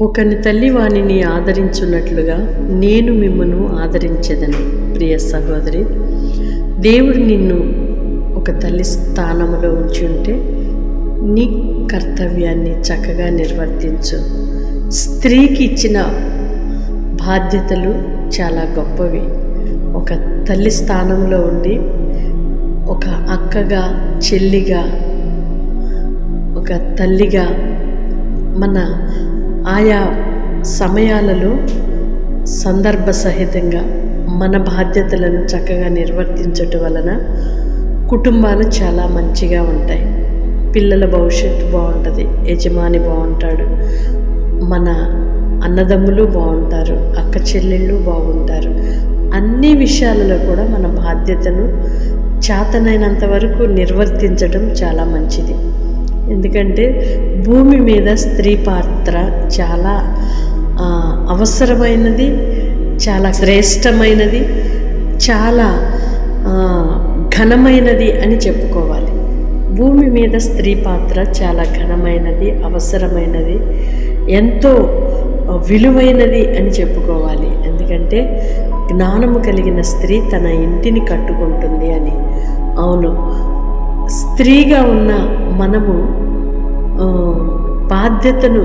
ఒకని తల్లి వానిని ఆదరించున్నట్లుగా నేను మిమ్మను ఆదరించెదను. ప్రియ సహోదరి, దేవుడు నిన్ను ఒక తల్లి స్థానంలో ఉంచి ఉంటే నీ కర్తవ్యాన్ని చక్కగా నిర్వర్తించు. స్త్రీకి ఇచ్చిన బాధ్యతలు చాలా గొప్పవి. ఒక తల్లి స్థానంలో ఉండి ఒక అక్కగా, చెల్లిగా, ఒక తల్లిగా మన ఆయా సమయాలలో సందర్భ సహితంగా మన బాధ్యతలను చక్కగా నిర్వర్తించటం వలన కుటుంబాలు చాలా మంచిగా ఉంటాయి. పిల్లల భవిష్యత్తు బాగుంటుంది, యజమాని బాగుంటాడు, మన అన్నదమ్ములు బాగుంటారు, అక్క చెల్లెళ్ళు బాగుంటారు. అన్ని విషయాలలో కూడా మన బాధ్యతను చేతనైనంత వరకు నిర్వర్తించడం చాలా మంచిది. ఎందుకంటే భూమి మీద స్త్రీ పాత్ర చాలా అవసరమైనది, చాలా శ్రేష్టమైనది, చాలా ఘనమైనది అని చెప్పుకోవాలి. భూమి మీద స్త్రీ పాత్ర చాలా ఘనమైనది, అవసరమైనది, ఎంతో విలువైనది అని చెప్పుకోవాలి. ఎందుకంటే జ్ఞానము కలిగిన స్త్రీ తన ఇంటిని కట్టుకుంటుంది అని. అవును, స్త్రీగా ఉన్న మనము బాధ్యతను,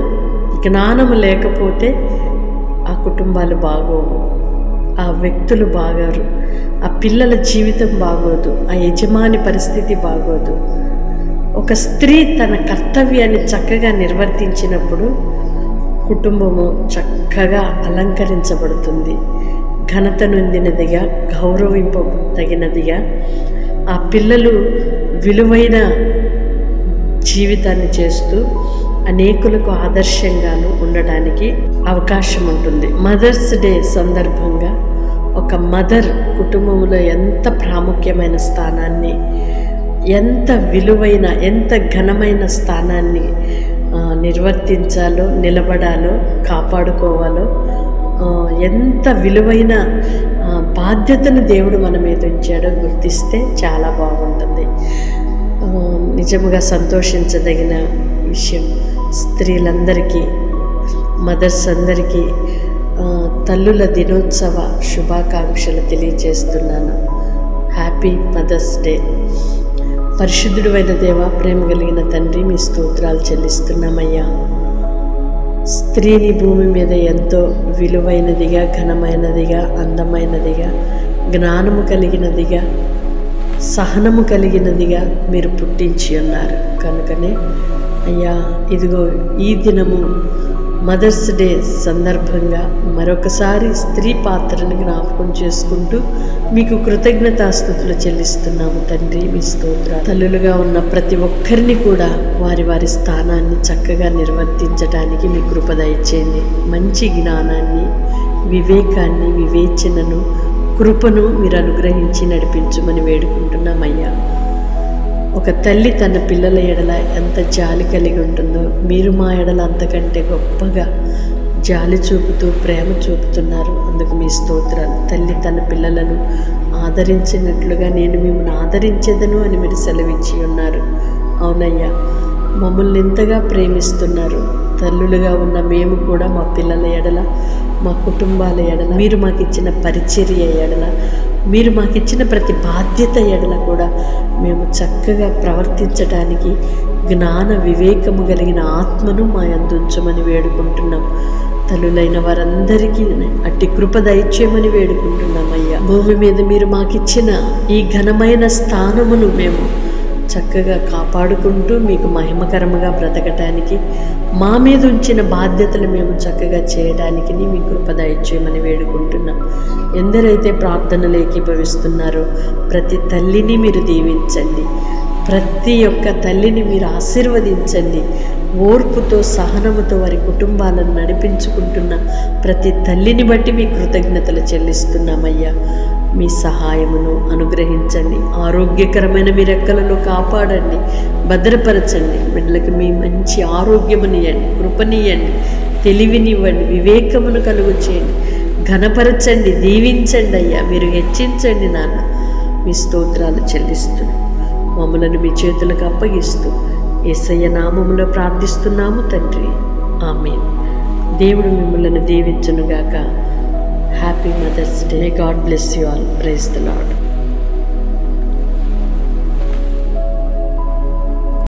జ్ఞానము లేకపోతే ఆ కుటుంబాలు బాగోవు, ఆ వ్యక్తులు బాగారు, ఆ పిల్లల జీవితం బాగోదు, ఆ యజమాని పరిస్థితి బాగోదు. ఒక స్త్రీ తన కర్తవ్యాన్ని చక్కగా నిర్వర్తించినప్పుడు కుటుంబము చక్కగా అలంకరించబడుతుంది, ఘనత నొందినదిగా, గౌరవింపదగినదిగా. ఆ పిల్లలు విలువైన జీవితాన్ని చేస్తూ అనేకులకు ఆదర్శంగాను ఉండడానికి అవకాశం ఉంటుంది. మదర్స్ డే సందర్భంగా ఒక మదర్ కుటుంబంలో ఎంత ప్రాముఖ్యమైన స్థానాన్ని, ఎంత విలువైన, ఎంత ఘనమైన స్థానాన్ని నిర్వర్తించాలో, నిలబడాలో, కాపాడుకోవాలో, ఎంత విలువైన బాధ్యతను దేవుడు మన మీద ఉంచాడో గుర్తిస్తే చాలా బాగుంటుంది. నిజముగా సంతోషించదగిన విషయం. స్త్రీలందరికీ, మదర్స్ అందరికీ తల్లుల దినోత్సవ శుభాకాంక్షలు తెలియజేస్తున్నాను. Happy mother's day. పరిశుద్ధుడు అయిన దేవా, ప్రేమ కలిగిన తండ్రి, మీ స్తోత్రాలు చెల్లిస్తున్నామయ్యా. స్త్రీని భూమి మీద ఎంతో విలువైనదిగా, ఘనమైనదిగా, అందమైనదిగా, జ్ఞానము కలిగినదిగా, సహనము కలిగినదిగా మీరు పుట్టించి ఉన్నారు. కనుకనే అయ్యా, ఇదిగో ఈ దినము మదర్స్ డే సందర్భంగా మరొకసారి స్త్రీ పాత్రను జ్ఞాపకం చేసుకుంటూ మీకు కృతజ్ఞతాస్తుతులు చెల్లిస్తున్నాము తండ్రి. మీ స్తోత్రాలు. తల్లులుగా ఉన్న ప్రతి ఒక్కరిని కూడా వారి వారి స్థానాన్ని చక్కగా నిర్వర్తించడానికి మీ కృప దయచేయండి. మంచి జ్ఞానాన్ని, వివేకాన్ని, వివేచనను, కృపను మీరు అనుగ్రహించి నడిపించమని వేడుకుంటున్నామయ్యా. ఒక తల్లి తన పిల్లల ఎడల ఎంత జాలి కలిగి ఉంటుందో మీరు మా ఎడల అంతకంటే గొప్పగా జాలి చూపుతూ ప్రేమ చూపుతున్నారు. అందుకు మీ స్తోత్రాలు. తల్లి తన పిల్లలను ఆదరించినట్లుగా నేను మిమ్మల్ని ఆదరించేదను అని మీరు సెలవిచ్చి ఉన్నారు. అవునయ్యా, మమ్మల్ని ఎంతగా ప్రేమిస్తున్నారు. తల్లులుగా ఉన్న మేము కూడా మా పిల్లల ఎడల, మా కుటుంబాల ఎడల, మీరు మాకు ఇచ్చిన పరిచర్య ఎడల, మీరు మాకు ఇచ్చిన ప్రతి బాధ్యత ఎడల కూడా మేము చక్కగా ప్రవర్తించడానికి జ్ఞాన వివేకము కలిగిన ఆత్మను మా యందు ఉంచమని వేడుకుంటున్నాం. తల్లులైన వారందరికీ అట్టి కృప దయచేయమని వేడుకుంటున్నామయ్యా. భూమి మీద మీరు మాకిచ్చిన ఈ ఘనమైన స్థానమును మేము చక్కగా కాపాడుకుంటూ మీకు మహిమకరముగా బ్రతకటానికి, మా మీద ఉంచిన బాధ్యతలు మేము చక్కగా చేయడానికి మీ కృప దయచేయమని వేడుకుంటున్నాం. ఎందరైతే ప్రార్థనలు ఏకీభవిస్తున్నారో ప్రతి తల్లిని మీరు దీవించండి, ప్రతి ఒక్క తల్లిని మీరు ఆశీర్వదించండి. ఓర్పుతో, సహనముతో వారి కుటుంబాలను నడిపించుకుంటున్న ప్రతి తల్లిని బట్టి మీ కృతజ్ఞతలు చెల్లిస్తున్నామయ్యా. మీ సహాయమును అనుగ్రహించండి. ఆరోగ్యకరమైన మీ రెక్కలలో కాపాడండి, భద్రపరచండి. బిడ్డలకు మీ మంచి ఆరోగ్యమునియండి, కృపనియండి, తెలివినివ్వండి, వివేకమును కలుగు చేయండి, ఘనపరచండి, దీవించండి అయ్యా. మీరు హెచ్చించండి నాన్న. మీ స్తోత్రాలు చెల్లిస్తున్నాం. మమ్మలను మీ చేతులకు అప్పగిస్తూ యేసయ్య నామములో ప్రార్థిస్తున్నాము తండ్రి. ఆమేన్. దేవుడు మిమ్మల్ని దీవించునుగాక. Happy mother's day. God bless you all. Praise the lord.